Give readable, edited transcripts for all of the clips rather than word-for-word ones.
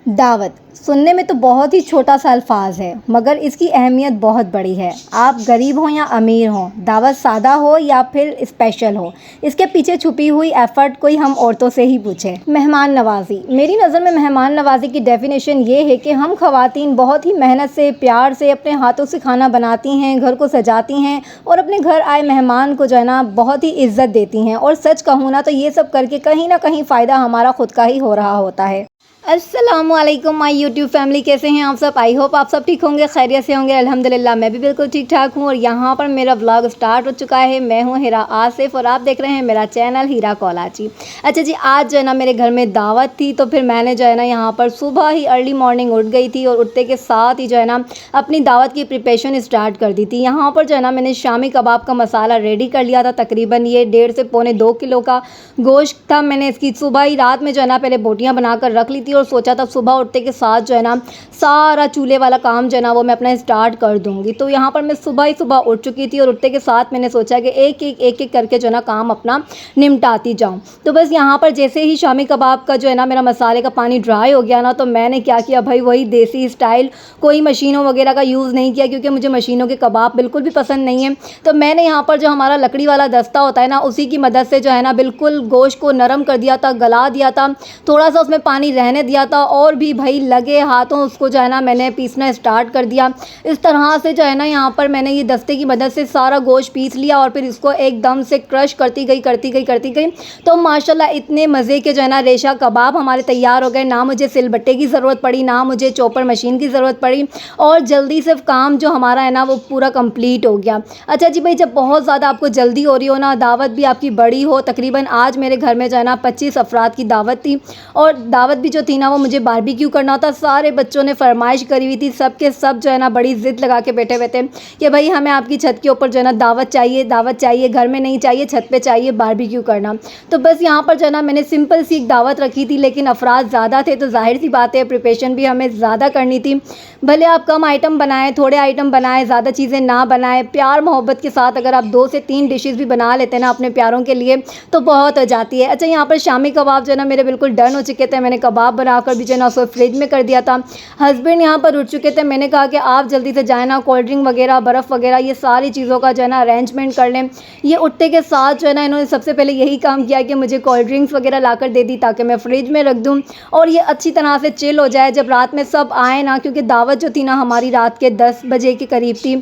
दावत सुनने में तो बहुत ही छोटा सा अल्फाज है, मगर इसकी अहमियत बहुत बड़ी है। आप गरीब हो या अमीर हो, दावत सादा हो या फिर स्पेशल हो, इसके पीछे छुपी हुई एफर्ट कोई हम औरतों से ही पूछे। मेहमान नवाजी, मेरी नज़र में मेहमान नवाजी की डेफिनेशन ये है कि हम ख़वातीन बहुत ही मेहनत से, प्यार से, अपने हाथों से खाना बनाती हैं, घर को सजाती हैं और अपने घर आए मेहमान को जो है ना बहुत ही इज्जत देती हैं। और सच कहूँ ना तो ये सब करके कहीं ना कहीं फ़ायदा हमारा खुद का ही हो रहा होता है। अस्सलामुअलैकुम माय यूट्यूब फैमिली, कैसे हैं आप सब? आई होप आप सब ठीक होंगे, खैरियत से होंगे। अल्हम्दुलिल्लाह मैं भी बिल्कुल ठीक ठाक हूँ। और यहाँ पर मेरा व्लॉग स्टार्ट हो चुका है। मैं हूँ हिरा आसिफ और आप देख रहे हैं मेरा चैनल हीरा कॉलाची। अच्छा जी, आज जो है ना मेरे घर में दावत थी, तो फिर मैंने जो है ना यहाँ पर सुबह ही अर्ली मॉर्निंग उठ गई थी और उठते के साथ ही जो है ना अपनी दावत की प्रिपरेशन स्टार्ट कर दी थी। यहाँ पर जो है ना मैंने शामी कबाब का मसाला रेडी कर लिया था। तकरीबन ये 1.5 से पौने 2 किलो का गोश्त था। मैंने इसकी सुबह ही रात में जो है ना पहले बोटियाँ बनाकर रख ली थी और सोचा था सुबह उठते के साथ जो है ना सारा चूल्हे वाला काम जो है ना वो मैं अपना स्टार्ट कर दूंगी। तो यहाँ पर मैं सुबह ही सुबह उठ चुकी थी और उठते के साथ मैंने सोचा कि एक एक करके जो है ना काम अपना निपटाती जाऊँ। तो बस यहाँ पर जैसे ही शामी कबाब का जो है ना मेरा मसाले का पानी ड्राई हो गया ना, तो मैंने क्या किया भाई, वही देसी स्टाइल, कोई मशीनों वगैरह का यूज़ नहीं किया क्योंकि मुझे मशीनों के कबाब बिल्कुल भी पसंद नहीं है। तो मैंने यहाँ पर जो हमारा लकड़ी वाला दस्ता होता है ना, उसी की मदद से जो है ना बिल्कुल गोश्त को नरम कर दिया था, गला दिया था, थोड़ा सा उसमें पानी रहने दिया था और भी भाई लगे हाथों उसको जो है ना मैंने पीसना स्टार्ट कर दिया। इस तरह से जो है ना यहाँ पर मैंने ये दस्ते की मदद से सारा गोश्त पीस लिया और फिर इसको एकदम से क्रश करती गई। तो माशाल्लाह इतने मज़े के जो है ना रेशा कबाब हमारे तैयार हो गए। ना मुझे सिलबट्टे की ज़रूरत पड़ी, ना मुझे चॉपर मशीन की ज़रूरत पड़ी और जल्दी से काम जो हमारा है ना वो पूरा कंप्लीट हो गया। अच्छा जी भाई, जब बहुत ज़्यादा आपको जल्दी हो रही हो ना, दावत भी आपकी बड़ी हो, तकरीबन आज मेरे घर में जो है ना 25 अफराद की दावत थी और दावत भी जो थी ना वो मुझे बारबेक्यू करना था। सारे बच्चों ने फरमाइश करी हुई थी, सब के सब जो है ना बड़ी ज़िद लगा के बैठे हुए थे कि भाई हमें आपकी छत के ऊपर जो है ना दावत चाहिए, घर में नहीं चाहिए, छत पे चाहिए बारबेक्यू करना। तो बस यहाँ पर जो है ना मैंने सिंपल सी एक दावत रखी थी, लेकिन अफराद ज़्यादा थे तो जाहिर सी बात है प्रिपरेशन भी हमें ज़्यादा करनी थी। भले आप कम आइटम बनाएं, थोड़े आइटम बनाएं, ज़्यादा चीज़ें ना बनाएं, प्यार मोहब्बत के साथ अगर आप 2 से 3 डिशेज़ भी बना लेते हैं ना अपने प्यारों के लिए तो बहुत हो जाती है। अच्छा, यहाँ पर शामी कबाब जो है ना मेरे बिल्कुल डन हो चुके थे। मैंने कबाब बनाकर भी जो है ना उसको फ्रिज में कर दिया था। हस्बैंड यहाँ पर उठ चुके थे। मैंने कहा कि आप जल्दी से जाए ना, कोल्ड ड्रिंक वगैरह, बर्फ़ वगैरह, ये सारी चीज़ों का जो है ना अरेंजमेंट कर लें। ये उठते के साथ जो है ना इन्होंने सबसे पहले यही काम किया कि मुझे कोल्ड ड्रिंक्स वगैरह लाकर दे दी ताकि मैं फ्रिज में रख दूँ और ये अच्छी तरह से चिल हो जाए जब रात में सब आए ना, क्योंकि दावत जो थी ना हमारी रात के 10 बजे के करीब थी।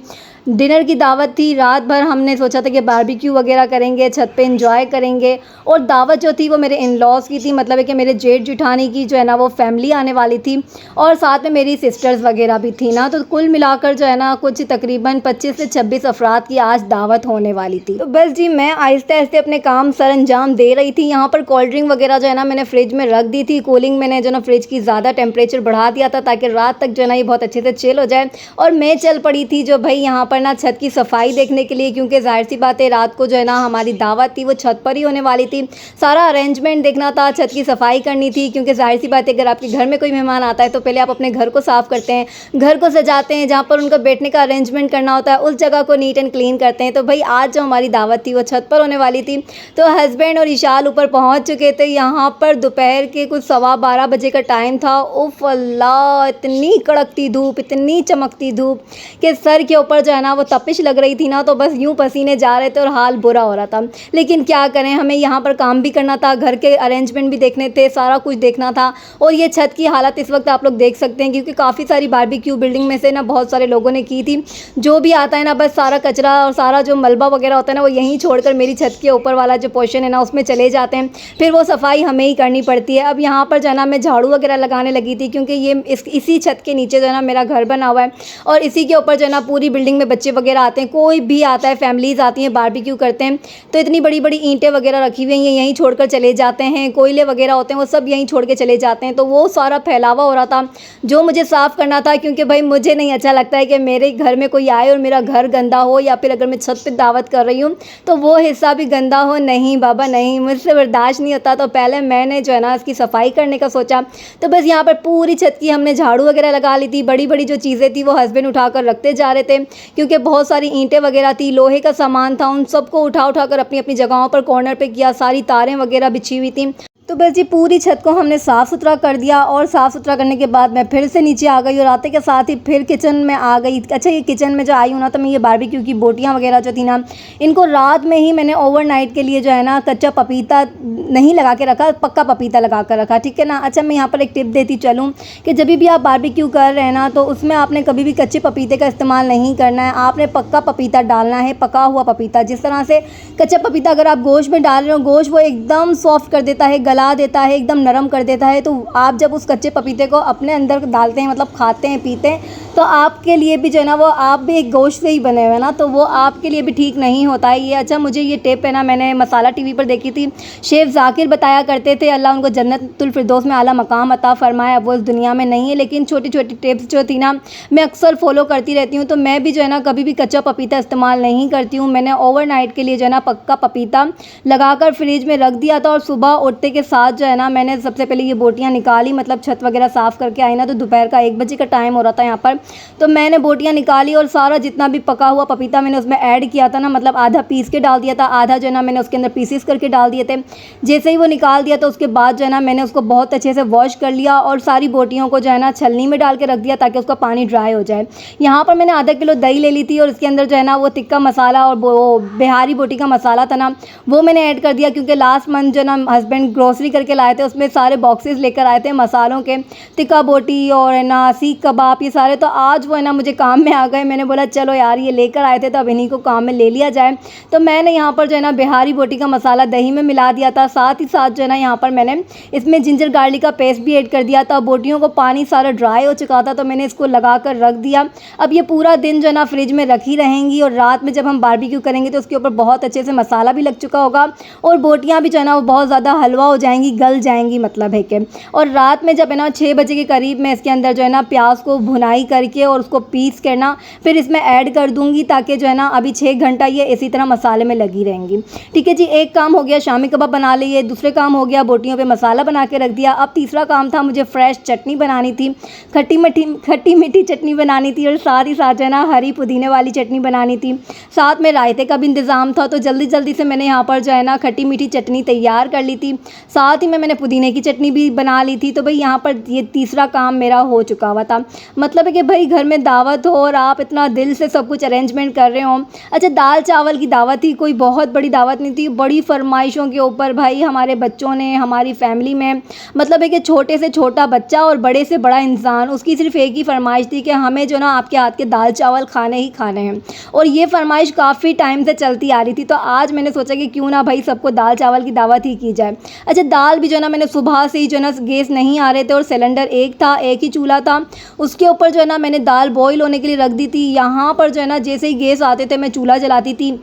डिनर की दावत थी। रात भर हमने सोचा था कि बारबेक्यू वगैरह करेंगे, छत पे एंजॉय करेंगे। और दावत जो थी वो मेरे इन लॉज़ की थी, मतलब है कि मेरे जेठ जिठानी की जो है ना वो फैमिली आने वाली थी और साथ में मेरी सिस्टर्स वगैरह भी थी ना। तो कुल मिलाकर जो है ना कुछ तकरीबन 25 से 26 अफराद की आज दावत होने वाली थी। तो बस जी मैं आहिस्ते आहिस्ते अपने काम सर अंजाम दे रही थी। यहाँ पर कोल्ड ड्रिंक वगैरह जो है ना मैंने फ्रिज में रख दी थी। कूलिंग मैंने जो ना फ्रिज की ज़्यादा टेम्परेचर बढ़ा दिया था ताकि रात तक जो है ना ये बहुत अच्छे से चिल हो जाए। और मैं चल पड़ी थी जो भाई यहाँ पर ना छत की सफाई देखने के लिए, क्योंकि जाहिर सी बात है रात को जो है ना हमारी दावत थी वो छत पर ही होने वाली थी। सारा अरेंजमेंट देखना था, छत की सफाई करनी थी, क्योंकि जाहिर सी बात है अगर आपके घर में कोई मेहमान आता है तो पहले आप अपने घर को साफ़ करते हैं, घर को सजाते हैं, जहाँ पर उनका बैठने का अरेंजमेंट करना होता है उस जगह को नीट एंड क्लीन करते हैं। तो भाई आज जो हमारी दावत थी वो छत पर होने वाली थी। तो हस्बैंड और इशाल ऊपर पहुँच चुके थे। यहाँ पर दोपहर के कुछ 12:15 बजे का टाइम था। उफ अल्लाह, इतनी कड़कती धूप, इतनी चमकती धूप कि सर के ऊपर जो है ना वो तपिश लग रही थी ना, तो बस यूं पसीने जा रहे थे और हाल बुरा हो रहा था। लेकिन क्या करें, हमें यहाँ पर काम भी करना था, घर के अरेंजमेंट भी देखने थे, सारा कुछ देखना था। और ये छत की हालत इस वक्त आप लोग देख सकते हैं, क्योंकि काफ़ी सारी बारबेक्यू बिल्डिंग में से ना बहुत सारे लोगों ने की थी। जो भी आता है ना बस सारा कचरा और सारा जो मलबा वगैरह होता है ना वो यहीं छोड़कर मेरी छत के ऊपर वाला जो पोर्शन है ना उसमें चले जाते हैं। फिर वो सफाई हमें ही करनी पड़ती है। अब यहाँ पर जो है ना मैं झाड़ू वगैरह लगाने लगी थी, क्योंकि ये इसी छत के नीचे जो है ना मेरा घर बना हुआ है और इसी के ऊपर जो है ना पूरी बिल्डिंग में बच्चे वगैरह आते हैं, कोई भी आता है, फैमिलीज़ आती हैं, बारबेक्यू करते हैं। तो इतनी बड़ी बड़ी ईंटें वगैरह रखी हुई हैं, यहीं छोड़कर चले जाते हैं। कोयले वगैरह होते हैं वो सब यहीं छोड़ के चले जाते हैं। तो वो सारा फैलावा हो रहा था जो मुझे साफ़ करना था, क्योंकि भाई मुझे नहीं अच्छा लगता है कि मेरे घर में कोई आए और मेरा घर गंदा हो, या फिर अगर मैं छत पर दावत कर रही हूँ तो वो हिस्सा भी गंदा हो। नहीं बाबा नहीं, मुझसे बर्दाश्त नहीं होता। तो पहले मैंने जो है ना इसकी सफाई करने का सोचा। तो बस यहाँ पर पूरी छत की हमने झाड़ू वगैरह लगा ली थी। बड़ी बड़ी जो चीज़ें थी वो हस्बैंड उठाकर रखते जा रहे थे, क्योंकि बहुत सारी ईंटें वगैरह थी, लोहे का सामान था, उन सबको उठा कर अपनी अपनी जगहों पर कॉर्नर पे किया। सारी तारें वगैरह बिछी हुई थी। तो बस जी पूरी छत को हमने साफ़ सुथरा कर दिया और साफ़ सुथरा करने के बाद मैं फिर से नीचे आ गई और आते के साथ ही फिर किचन में आ गई। अच्छा, ये किचन में जो आई हूँ ना, तो मैं ये बारबेक्यू की बोटियाँ वगैरह जो थी ना, इनको रात में ही मैंने ओवरनाइट के लिए जो है ना कच्चा पपीता नहीं लगा के रखा, पक्का पपीता लगा कर रखा, ठीक है ना। अच्छा, मैं यहाँ पर एक टिप देती चलूँ कि जब भी आप बारबेक्यू कर रहे हैं ना, तो उसमें आपने कभी भी कच्चे पपीते का इस्तेमाल नहीं करना है, आपने पक्का पपीता डालना है, पका हुआ पपीता। जिस तरह से कच्चा पपीता अगर आप गोश्त में डाल रहे हो, गोश्त वो एकदम सॉफ्ट कर देता है, गला देता है, एकदम नरम कर देता है। तो आप जब उस कच्चे पपीते को अपने अंदर डालते हैं, मतलब खाते हैं, पीते हैं, तो आपके लिए भी जो है ना, वो आप भी एक गोश्त से ही बने हुए हैं ना, तो वो आपके लिए भी ठीक नहीं होता है ये। अच्छा, मुझे ये टिप है ना, मैंने मसाला टीवी पर देखी थी, शेफ़ ज़ाकिर बताया करते थे, अल्लाह उनको जन्नतुल फिरदौस में आला मकाम अता फ़रमाए। अब वो इस दुनिया में नहीं है, लेकिन छोटी छोटी टिप्स जो थी ना, मैं अक्सर फ़ॉलो करती रहती हूँ। तो मैं भी जो है ना कभी भी कच्चा पपीता इस्तेमाल नहीं करती हूँ। मैंने ओवरनाइट के लिए जो है ना पक्का पपीता लगाकर फ्रिज में रख दिया था, और सुबह उठते के साथ जो है ना, मैंने सबसे पहले ये बोटियाँ निकाली, मतलब छत वगैरह साफ़ करके आई ना, तो दोपहर का 1 बजे का टाइम हो रहा था यहाँ पर। तो मैंने बोटियाँ निकाली और सारा जितना भी पका हुआ पपीता मैंने उसमें ऐड किया था ना, मतलब आधा पीस के डाल दिया था, आधा जो है ना मैंने उसके अंदर पीसेस करके डाल दिए थे। जैसे ही वो निकाल दिया, तो उसके बाद जो है ना मैंने उसको बहुत अच्छे से वॉश कर लिया और सारी बोटियों को जो है ना छलनी में डाल के रख दिया, ताकि उसका पानी ड्राई हो जाए। यहाँ पर मैंने आधा किलो दही ले ली थी, और इसके अंदर जो है ना वो तिक्का मसाला और वो बिहारी बोटी का मसाला था ना, वो मैंने ऐड कर दिया, क्योंकि लास्ट मंथ जो ना हस्बैंड ग्रोसरी करके लाए थे, उसमें सारे बॉक्सेस लेकर आए थे मसालों के, तिक्का बोटी और है ना सीख कबाब, ये सारे। तो आज वो है ना मुझे काम में आ गए। मैंने बोला चलो यार, ये लेकर आए थे तो अब इन्हीं को काम में ले लिया जाए। तो मैंने यहाँ पर जो है ना बिहारी बोटी का मसाला दही में मिला दिया था, साथ ही साथ जो है ना यहाँ पर मैंने इसमें जिंजर गार्लिक का पेस्ट भी ऐड कर दिया था। बोटियों को पानी सारा ड्राई हो चुका था, तो मैंने इसको लगा कर रख दिया। अब ये पूरा दिन जो है ना फ्रिज में रखी रहेंगी, और रात में जब हम बारबेक्यू करेंगे तो उसके ऊपर बहुत अच्छे से मसाला भी लग चुका होगा, और बोटियाँ भी जो है ना वो बहुत ज़्यादा हलवा हो जाएंगी, गल जाएंगी, मतलब है कि। और रात में जब है ना 6 बजे के करीब मैं इसके अंदर जो है ना प्याज को भुनाई करके और उसको पीस करना फिर इसमें ऐड कर दूंगी, ताकि जो है ना अभी 6 घंटा ये इसी तरह मसाले में लगी रहेंगी। ठीक है जी, एक काम हो गया, शामी कबाब बना लिए। दूसरे काम हो गया, बोटियों पे मसाला बना के रख दिया। अब तीसरा काम था, मुझे फ्रेश चटनी बनानी थी, खट्टी मीठी चटनी बनानी थी, और साथ ही साथ जो है ना हरी पुदीने वाली चटनी बनानी थी। साथ में रायते का भी इंतज़ाम था, तो जल्दी जल्दी से मैंने यहाँ पर जो है ना खट्टी मीठी चटनी तैयार कर ली थी। साथ ही में मैंने पुदीने की चटनी भी बना ली थी। तो भाई यहाँ पर ये तीसरा काम मेरा हो चुका हुआ था। मतलब है कि भाई घर में दावत हो और आप इतना दिल से सब कुछ अरेंजमेंट कर रहे हो। अच्छा, दाल चावल की दावत थी, कोई बहुत बड़ी दावत नहीं थी, बड़ी फरमाइशों के ऊपर भाई हमारे बच्चों ने, हमारी फैमिली में, मतलब है कि छोटे से छोटा बच्चा और बड़े से बड़ा इंसान, उसकी सिर्फ एक ही फरमाइश थी कि हमें जो ना आपके हाथ के दाल चावल खाने ही खाने हैं। और ये फरमाइश काफ़ी टाइम से चलती आ रही थी, तो आज मैंने सोचा कि क्यों ना भाई सबको दाल चावल की दावत ही की जाए। अच्छा, दाल भी जो ना मैंने सुबह से ही जो ना गैस नहीं आ रहे थे और सिलेंडर एक था, एक ही चूल्हा था, उसके ऊपर जो है ना मैंने दाल बॉईल होने के लिए रख दी थी। यहाँ पर जो है ना जैसे ही गैस आते थे मैं चूल्हा जलाती थी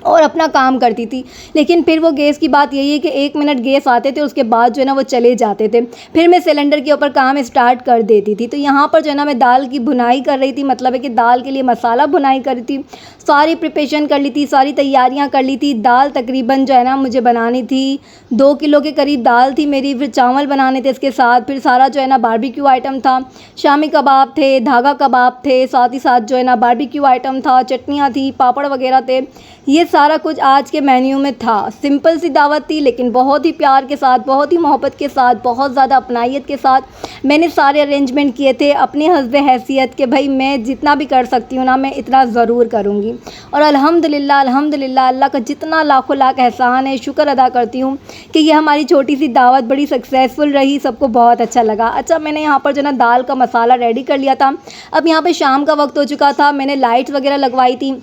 और अपना काम करती थी। लेकिन फिर वो गैस की बात यही है कि 1 मिनट गैस आते थे, उसके बाद जो है ना वो चले जाते थे, फिर मैं सिलेंडर के ऊपर काम स्टार्ट कर देती थी। तो यहाँ पर जो है ना मैं दाल की भुनाई कर रही थी, मतलब है कि दाल के लिए मसाला भुनाई कर रही थी, सारी प्रिपरेशन कर ली थी, सारी तैयारियाँ कर ली थी। दाल तकरीबन जो है ना मुझे बनानी थी 2 किलो के करीब दाल थी मेरी, फिर चावल बनाने थे इसके साथ, फिर सारा जो है ना बारबेक्यू आइटम था, शामी कबाब थे, धागा कबाब थे, साथ ही साथ जो है ना बारबेक्यू आइटम था, चटनियाँ थी, पापड़ वगैरह थे। ये सारा कुछ आज के मेन्यू में था। सिंपल सी दावत थी, लेकिन बहुत ही प्यार के साथ, बहुत ही मोहब्बत के साथ, बहुत ज़्यादा अपनाइयत के साथ मैंने सारे अरेंजमेंट किए थे अपनी हस्ब हैसियत के। भाई मैं जितना भी कर सकती हूँ ना, मैं इतना ज़रूर करूँगी। और अल्हम्दुलिल्लाह अल्हम्दुलिल्लाह, अल्लाह का जितना लाखों लाख एहसान है, शुक्र अदा करती हूँ कि ये हमारी छोटी सी दावत बड़ी सक्सेसफुल रही, सबको बहुत अच्छा लगा। अच्छा, मैंने यहाँ पर जो ना दाल का मसाला रेडी कर लिया था। अब यहाँ पे शाम का वक्त हो चुका था, मैंने लाइट्स वगैरह लगवाई थी।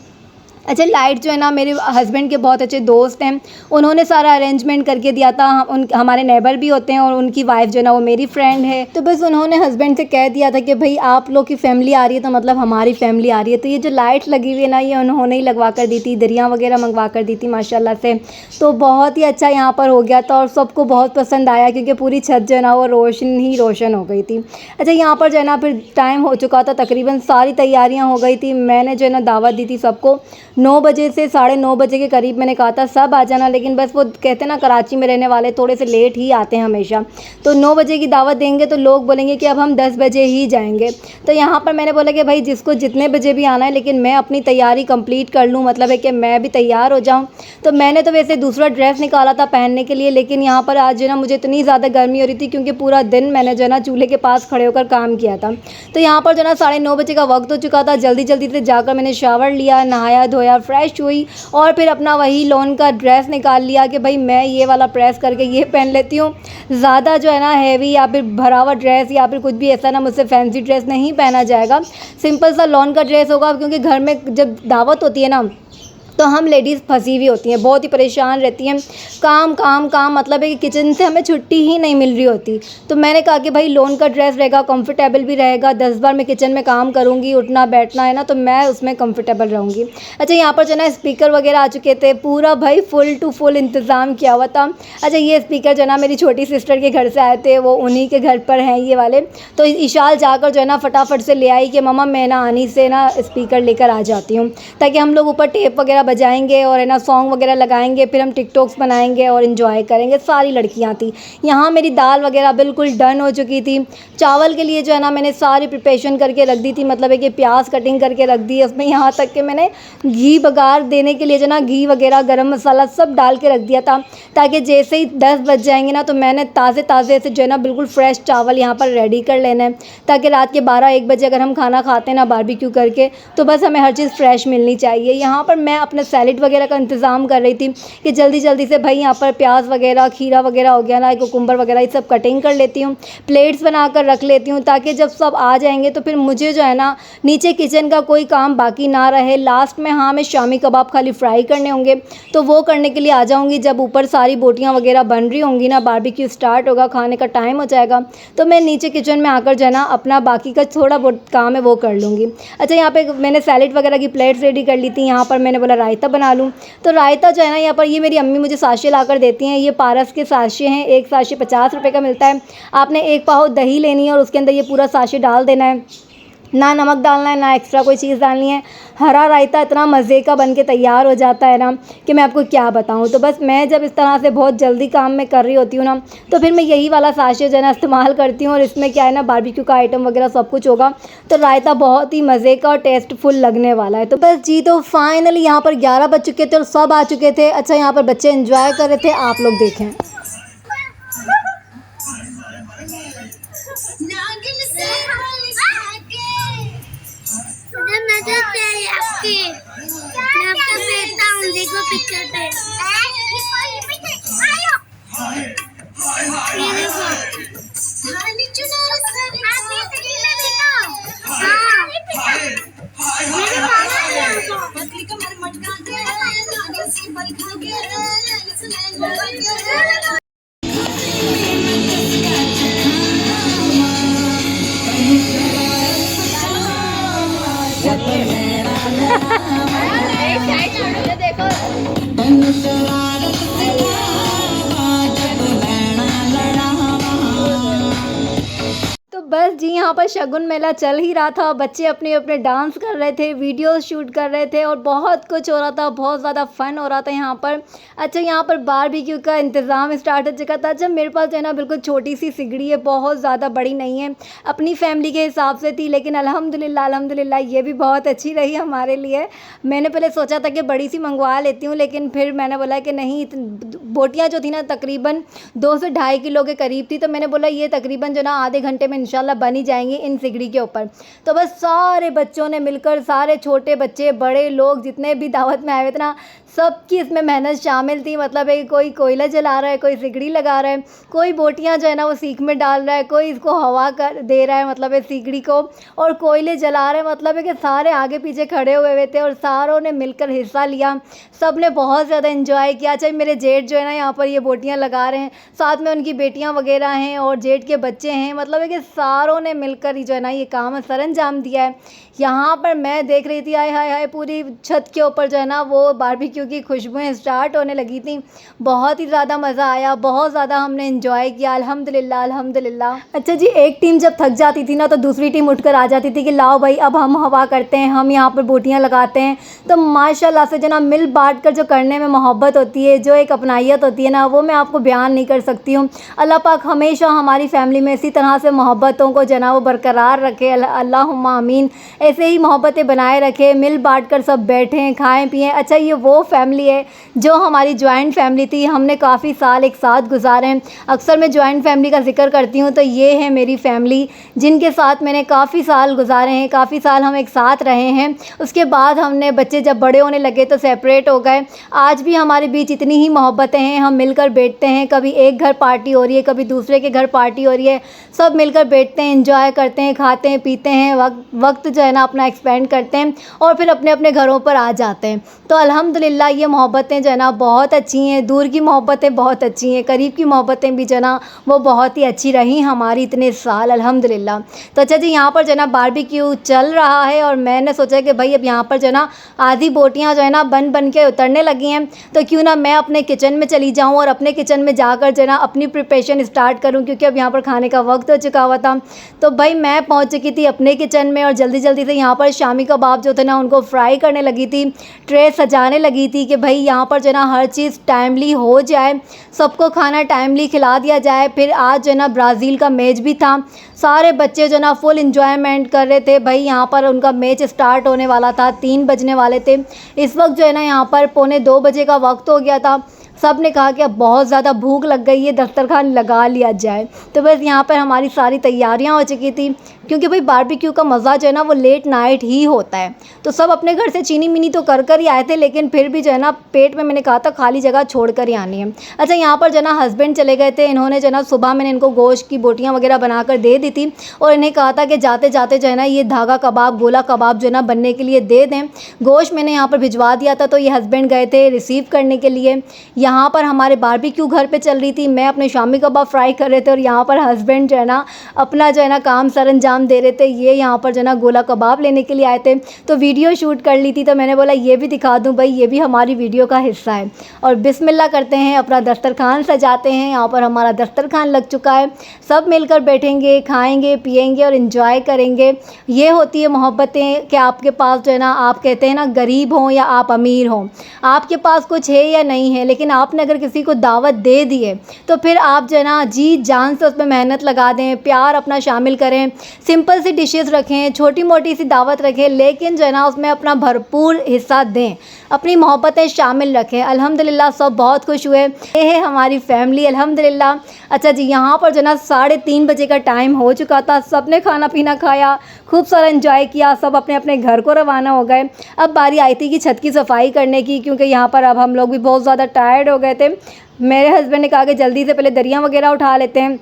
अच्छा, लाइट जो है ना मेरे हस्बैंड के बहुत अच्छे दोस्त हैं, उन्होंने सारा अरेंजमेंट करके दिया था। हमारे नेबर भी होते हैं, और उनकी वाइफ जो है ना वो मेरी फ्रेंड है। तो बस उन्होंने हस्बैंड से कह दिया था कि भाई आप लोग की फैमिली आ रही है, तो मतलब हमारी फैमिली आ रही है। तो ये जो लाइट लगी हुई है ना, ये उन्होंने ही लगवा कर दी थी, दरियाँ वगैरह मंगवा कर दी थी माशाल्लाह से। तो बहुत ही अच्छा यहाँ पर हो गया था, और सबको बहुत पसंद आया, क्योंकि पूरी छत जो है ना वो रोशन ही रोशन हो गई थी। अच्छा, यहाँ पर जो है ना फिर टाइम हो चुका था, तकरीबन सारी तैयारियाँ हो गई थी, मैंने जो है ना दावत दी थी सबको। 9 बजे से 9:30 बजे के करीब मैंने कहा था सब आ जाना, लेकिन बस वो कहते हैं ना कराची में रहने वाले थोड़े से लेट ही आते हैं हमेशा। तो 9 बजे की दावत देंगे तो लोग बोलेंगे कि अब हम 10 बजे ही जाएंगे। तो यहाँ पर मैंने बोला कि भाई जिसको जितने बजे भी आना है, लेकिन मैं अपनी तैयारी कंप्लीट कर लूँ, मतलब है कि मैं भी तैयार हो जाऊँ। तो मैंने तो वैसे दूसरा ड्रेस निकाला था पहनने के लिए, लेकिन यहाँ पर आज जो है ना मुझे इतनी ज़्यादा गर्मी हो रही थी, क्योंकि पूरा दिन मैंने जो है ना चूल्हे के पास खड़े होकर काम किया था। तो यहाँ पर जो है ना 9:30 बजे का वक्त हो चुका था। जल्दी जल्दी से जाकर मैंने शावर लिया, नहाया धोया, फ्रेश हुई और फिर अपना वही लॉन का ड्रेस निकाल लिया कि भाई मैं ये वाला प्रेस करके ये पहन लेती हूँ। ज़्यादा जो है ना हैवी या फिर भरा हुआ ड्रेस या फिर कुछ भी ऐसा ना मुझसे फैंसी ड्रेस नहीं पहना जाएगा। सिंपल सा लॉन का ड्रेस होगा, क्योंकि घर में जब दावत होती है ना तो हम लेडीज़ फंसी हुई होती हैं, बहुत ही परेशान रहती हैं। काम काम काम, मतलब है कि किचन से हमें छुट्टी ही नहीं मिल रही होती। तो मैंने कहा कि भाई लॉन का ड्रेस रहेगा, कंफर्टेबल भी रहेगा। 10 बार मैं किचन में काम करूँगी, उठना बैठना है ना, तो मैं उसमें कंफर्टेबल रहूँगी। अच्छा, यहाँ पर जो है ना स्पीकर वगैरह आ चुके थे, पूरा भाई फुल टू फुल इंतज़ाम किया हुआ था। अच्छा, ये स्पीकर जो है ना मेरी छोटी सिस्टर के घर से आए थे, वो उन्हीं के घर पर हैं ये वाले। तो इशाल जाकर जो है ना फटाफट से ले आई कि मम्मा मैं ना आनी से ना स्पीकर लेकर आ जाती हूँ, ताकि हम लोग ऊपर टेप वगैरह बजाएंगे और है ना सॉन्ग वगैरह लगाएंगे, फिर हम टिकटॉक्स बनाएंगे और इन्जॉय करेंगे। सारी लड़कियां थी यहाँ। मेरी दाल वगैरह बिल्कुल डन हो चुकी थी। चावल के लिए जो है ना मैंने सारी प्रिपरेशन करके रख दी थी, मतलब है कि प्याज कटिंग करके रख दी है उसमें। यहाँ तक कि मैंने घी बघार देने के लिए जो है ना घी वगैरह गरम मसाला सब डाल के रख दिया था, ताकि जैसे ही 10 बज जाएंगे ना तो मैंने ताज़े ताज़े से जो है ना बिल्कुल फ्रेश चावल यहाँ पर रेडी कर लेना है, ताकि रात के 12-1 बजे अगर हम खाना खाते हैं ना बारबेक्यू करके, तो बस हमें हर चीज़ फ्रेश मिलनी चाहिए। यहाँ पर मैं अपने सैलेड वगैरह का इंतज़ाम कर रही थी कि जल्दी जल्दी से भाई यहाँ पर प्याज वगैरह खीरा वगैरह हो गया ना, कुकुम्बर वगैरह ये सब कटिंग कर लेती हूँ, प्लेट्स बनाकर रख लेती हूँ, ताकि जब सब आ जाएंगे तो फिर मुझे जो है ना नीचे किचन का कोई काम बाकी ना रहे। लास्ट में हाँ मैं शामी कबाब खाली फ्राई करने होंगे तो वो करने के लिए आ जाऊँगी। जब ऊपर सारी बोटियाँ वगैरह बन रही होंगी ना, बारबेक्यू स्टार्ट होगा, खाने का टाइम हो जाएगा, तो मैं नीचे किचन में आकर जो है ना अपना बाकी का थोड़ा बहुत काम है वो कर लूँगी। अच्छा, यहाँ पे मैंने सैलेड वगैरह की प्लेट्स रेडी कर ली थी। यहाँ पर मैंने बोला रायता बना लूँ। तो रायता जो है ना यहाँ पर ये मेरी अम्मी मुझे साशे ला कर देती हैं। ये पारस के साशे हैं, एक साशे 50 रुपये का मिलता है। आपने 1 पाव दही लेनी है और उसके अंदर ये पूरा साशे डाल देना है। ना नमक डालना है, ना एक्स्ट्रा कोई चीज़ डालनी है। हरा रायता इतना मज़े का बन के तैयार हो जाता है ना कि मैं आपको क्या बताऊँ। तो बस मैं जब इस तरह से बहुत जल्दी काम में कर रही होती हूँ ना, तो फिर मैं यही वाला साशे जो है ना इस्तेमाल करती हूँ। और इसमें क्या है ना बारबेक्यू का आइटम वगैरह सब कुछ होगा, तो रायता बहुत ही मज़े का और टेस्टफुल लगने वाला है। तो बस जी, तो फाइनली यहाँ पर 11 बज चुके थे और सब आ चुके थे। अच्छा, यहाँ पर बच्चे एंजॉय कर रहे थे, आप लोग देखें। नजर प्यारी आपकी, मैं आपको भेजता हूँ, देखो पिक्चर पे। ये देखो, मेरे मामा तो बस जी, यहाँ पर शगुन मेला चल ही रहा था। बच्चे अपने अपने डांस कर रहे थे, वीडियो शूट कर रहे थे और बहुत कुछ हो रहा था, बहुत ज़्यादा फन हो रहा था यहाँ पर। अच्छा, यहाँ पर बारबेक्यू का इंतज़ाम स्टार्ट हो चुका था। जब मेरे पास जो है ना बिल्कुल छोटी सी सिगड़ी है, बहुत ज़्यादा बड़ी नहीं है, अपनी फैमिली के हिसाब से थी, लेकिन अल्हम्दुलिल्लाह अल्हम्दुलिल्लाह ये भी बहुत अच्छी रही हमारे लिए। मैंने पहले सोचा था कि बड़ी सी मंगवा लेती हूँ, लेकिन फिर मैंने बोला कि नहीं, बोटियाँ जो थी ना तकरीबन 2 से 2.5 किलो के करीब थी, तो मैंने बोला ये तकरीबन जो ना आधे घंटे में इंशाल्लाह बन ही जाएंगी इन सिगड़ी के ऊपर। तो बस सारे बच्चों ने मिलकर, सारे छोटे बच्चे बड़े लोग जितने भी दावत में आए हुए थे ना, सबकी इसमें मेहनत शामिल थी। मतलब है कोई कोयला जला रहा है, कोई सिगड़ी लगा रहा है, कोई बोटियाँ जो है ना वो सीख में डाल रहा है, कोई इसको हवा कर दे रहा है, मतलब है सिगड़ी को, और कोयले जला रहे हैं। मतलब है कि सारे आगे पीछे खड़े हुए थे और सारों ने मिलकर हिस्सा लिया। सब ने बहुत ज़्यादा एंजॉय किया। चाहे मेरे जेठ जो है ना यहाँ पर ये बोटियाँ लगा रहे हैं, साथ में उनकी बेटियाँ वगैरह हैं और जेठ के बच्चे हैं। मतलब है कि सारों ने मिलकर ही जो है ना ये काम सरअंजाम दिया है। यहाँ पर मैं देख रही थी, आय हाय हाय, पूरी छत के ऊपर जो है ना वो बारबेक्यू की खुशबुएं स्टार्ट होने लगी थी। बहुत ही ज़्यादा मज़ा आया, बहुत ज़्यादा हमने एंजॉय किया, अल्हम्दुलिल्लाह अल्हम्दुलिल्लाह। अच्छा जी, एक टीम जब थक जाती थी ना तो दूसरी टीम उठकर आ जाती थी कि लाओ भाई अब हम हवा करते हैं, हम यहाँ पर बोटियाँ लगाते हैं। तो माशाल्लाह से जो ना मिल बांट कर जो करने में मोहब्बत होती है, जो एक अपनाइयत होती है ना, वो मैं आपको बयान नहीं कर सकती हूँ। अल्लाह पाक हमेशा हमारी फैमिली में इसी तरह से मोहब्बतों को जो ना वो बरकरार रखे, अल्लाहुम्मा आमीन। ऐसे ही मोहब्बतें बनाए रखे, मिल बांट कर सब बैठें खाएं पिएं। अच्छा, ये वो फैमिली है जो हमारी जॉइंट फैमिली थी, हमने काफ़ी साल एक साथ गुजारे हैं। अक्सर मैं जॉइंट फैमिली का जिक्र करती हूँ तो ये है मेरी फैमिली, जिनके साथ मैंने काफ़ी साल गुजारे हैं, काफ़ी साल हम एक साथ रहे हैं। उसके बाद हमने बच्चे जब बड़े होने लगे तो सेपरेट हो गए। आज भी हमारे बीच इतनी ही मोहब्बतें हैं, हम मिलकर बैठते हैं, कभी एक घर पार्टी हो रही है, कभी दूसरे के घर पार्टी हो रही है, सब मिलकर बैठते हैं, एंजॉय करते हैं, खाते हैं पीते हैं, वक्त जो है ना अपना एक्सपेंड करते हैं और फिर अपने अपने घरों पर आ जाते हैं। तो अल्हम्दुलिल्लाह ये मोहब्बतें जो है ना बहुत अच्छी हैं, दूर की मोहब्बतें बहुत अच्छी हैं, करीब की मोहब्बतें भी जो है ना वो बहुत ही अच्छी रही हमारी इतने साल, अल्हम्दुलिल्लाह। तो अच्छा जी, यहाँ पर जो है ना बारबेक्यू चल रहा है और मैंने सोचा कि भाई अब यहाँ पर जो है ना आधी बोटियाँ जो है ना बन के उतरने लगी हैं, तो क्यों ना मैं अपने किचन में चली जाऊँ और अपने किचन में जाकर जो है ना अपनी प्रिपरेशन स्टार्ट करूँ, क्योंकि अब यहाँ पर खाने का वक्त हो चुका हुआ था। तो भाई मैं पहुँच चुकी थी अपने किचन में और जल्दी जल्दी से यहाँ पर शामी कबाब जो थे ना उनको फ्राई करने लगी थी, ट्रे सजाने लगी थी कि भाई यहाँ पर जो है ना हर चीज़ टाइमली हो जाए, सबको खाना टाइमली खिला दिया जाए। फिर आज जो है ना ब्राज़ील का मैच भी था, सारे बच्चे जो ना फुल इंजॉयमेंट कर रहे थे। भाई यहाँ पर उनका मैच स्टार्ट होने वाला था, 3 बजने वाले थे। इस वक्त जो है ना यहाँ पर 1:45 बजे का वक्त हो गया था। सब ने कहा कि अब बहुत ज़्यादा भूख लग गई है, दस्तरखान लगा लिया जाए। तो बस यहाँ पर हमारी सारी तैयारियाँ हो चुकी थी, क्योंकि भाई बारबेक्यू का मज़ा जो है ना वो लेट नाइट ही होता है। तो सब अपने घर से चीनी मिनी तो कर ही आए थे, लेकिन फिर भी जो है ना पेट में मैंने कहा था खाली जगह छोड़ कर ही आनी है। अच्छा, यहाँ पर जो है ना हस्बैंड चले गए थे, इन्होंने जो है ना सुबह मैंने इनको गोश्त की बोटियाँ वगैरह बनाकर दे दी थी और इन्हें कहा था कि जाते जाते जो है ना ये धागा कबाब, गोला कबाब जो है ना बनने के लिए दे दें। गोश्त मैंने यहाँ पर भिजवा दिया था, तो ये हस्बैंड गए थे रिसीव करने के लिए। यहाँ पर हमारे बारबेक्यू घर पे चल रही थी, मैं अपने शामी कबाब फ्राई कर रहे थे और यहाँ पर हस्बैंड जो है ना अपना जो है ना काम सरअंजाम दे रहे थे। ये यहाँ पर जो है ना गोला कबाब लेने के लिए आए थे, तो वीडियो शूट कर ली थी, तो मैंने बोला ये भी दिखा दूँ भाई, ये भी हमारी वीडियो का हिस्सा है। और बिस्मिल्लाह करते हैं, अपना दस्तरखान सजाते हैं। यहाँ पर हमारा दस्तरखान लग चुका है, सब मिलकर बैठेंगे, खाएंगे पिएंगे और इन्जॉय करेंगे। ये होती है मोहब्बतें कि आपके पास जो है ना, आप कहते हैं ना गरीब हों या आप अमीर हों, आपके पास कुछ है या नहीं है, लेकिन आपने अगर किसी को दावत दे दी है तो फिर आप जो है ना जी जान से उसमें मेहनत लगा दें, प्यार अपना शामिल करें, सिंपल सी डिशेस रखें, छोटी मोटी सी दावत रखें, लेकिन जो है ना उसमें अपना भरपूर हिस्सा दें, अपनी मोहब्बतें शामिल रखें। अल्हम्दुलिल्लाह सब बहुत खुश हुए। ये है हमारी फैमिली, अल्हम्दुलिल्लाह। अच्छा जी, यहाँ पर जो है ना 3:30 बजे का टाइम हो चुका था, सब ने खाना पीना खाया, खूब सारा एंजॉय किया, सब अपने अपने घर को रवाना हो गए। अब बारी आई थी कि छत की सफाई करने की, क्योंकि यहाँ पर अब हम लोग भी बहुत ज़्यादा टायर्ड हो गए थे। मेरे हस्बैंड ने कहा कि जल्दी से पहले दरिया वगैरह उठा लेते हैं,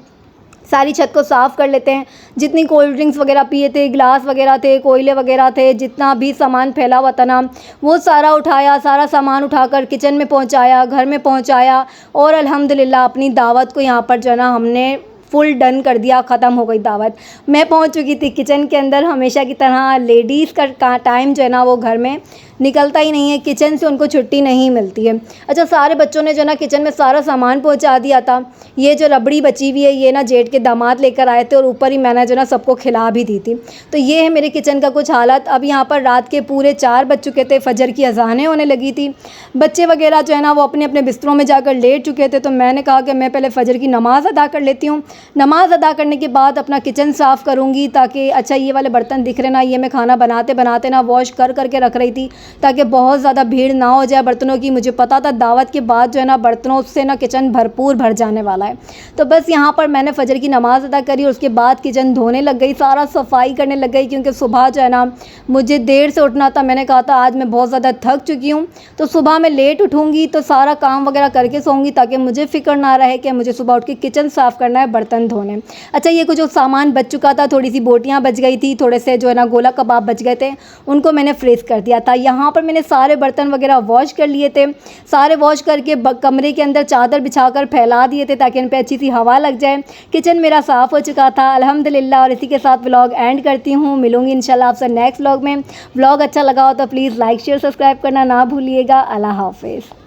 सारी छत को साफ़ कर लेते हैं। जितनी कोल्ड ड्रिंक्स वगैरह पिए थे, गिलास वगैरह थे, कोयले वगैरह थे, जितना भी सामान फैला हुआ था ना वो सारा उठाया, सारा सामान उठाकर किचन में पहुंचाया, घर में पहुंचाया और अल्हम्दुलिल्लाह अपनी दावत को यहाँ पर जो है ना हमने फुल डन कर दिया, ख़त्म हो गई दावत। मैं पहुंच चुकी थी किचन के अंदर। हमेशा की तरह लेडीज़ का टाइम जो है ना वो घर में निकलता ही नहीं है, किचन से उनको छुट्टी नहीं मिलती है। अच्छा, सारे बच्चों ने जो ना किचन में सारा सामान पहुंचा दिया था। ये जो रबड़ी बची हुई है ये ना जेठ के दामाद लेकर आए थे और ऊपर ही मैंने जो ना सबको खिला भी दी थी। तो ये है मेरे किचन का कुछ हालत। अब यहाँ पर रात के पूरे 4 बज चुके थे, फजर की अजानें होने लगी थी, बच्चे वगैरह जो है ना वो अपने अपने बिस्तरों में जाकर लेट चुके थे। तो मैंने कहा कि मैं पहले फजर की नमाज़ अदा कर लेती हूँ, नमाज़ अदा करने के बाद अपना किचन साफ़ करूँगी, ताकि अच्छा ये वाले बर्तन दिख रहे ना, ये मैं खाना बनाते बनाते ना वॉश कर करके रख रही थी, ताकि बहुत ज़्यादा भीड़ ना हो जाए बर्तनों की। मुझे पता था दावत के बाद जो है ना बर्तनों से ना किचन भरपूर भर जाने वाला है। तो बस यहाँ पर मैंने फजर की नमाज़ अदा करी और उसके बाद किचन धोने लग गई, सारा सफाई करने लग गई, क्योंकि सुबह जो है ना मुझे देर से उठना था। मैंने कहा था आज मैं बहुत ज़्यादा थक चुकी हूँ, तो सुबह मैं लेट उठूँगी तो सारा काम वगैरह करके सोऊंगी, ताकि मुझे फ़िक्र ना रहे कि मुझे सुबह उठ के किचन साफ़ करना है, बर्तन बर्तन धोने। अच्छा, ये कुछ जो सामान बच चुका था, थोड़ी सी बोटियाँ बच गई थी, थोड़े से जो है ना गोला कबाब बच गए थे, उनको मैंने फ्रीज़ कर दिया था। यहाँ पर मैंने सारे बर्तन वगैरह वॉश कर लिए थे। सारे वॉश करके कमरे के अंदर चादर बिछाकर फैला दिए थे ताकि उन पे अच्छी सी हवा लग जाए। किचन मेरा साफ़ हो चुका था अल्हम्दुलिल्लाह। और इसी के साथ व्लॉग एंड करती हूँ। मिलूंगी इंशाल्लाह आपसे नेक्स्ट व्लॉग में। व्लॉग अच्छा लगा हो तो प्लीज़ लाइक शेयर सब्सक्राइब करना ना भूलिएगा। अल्लाह हाफिज़।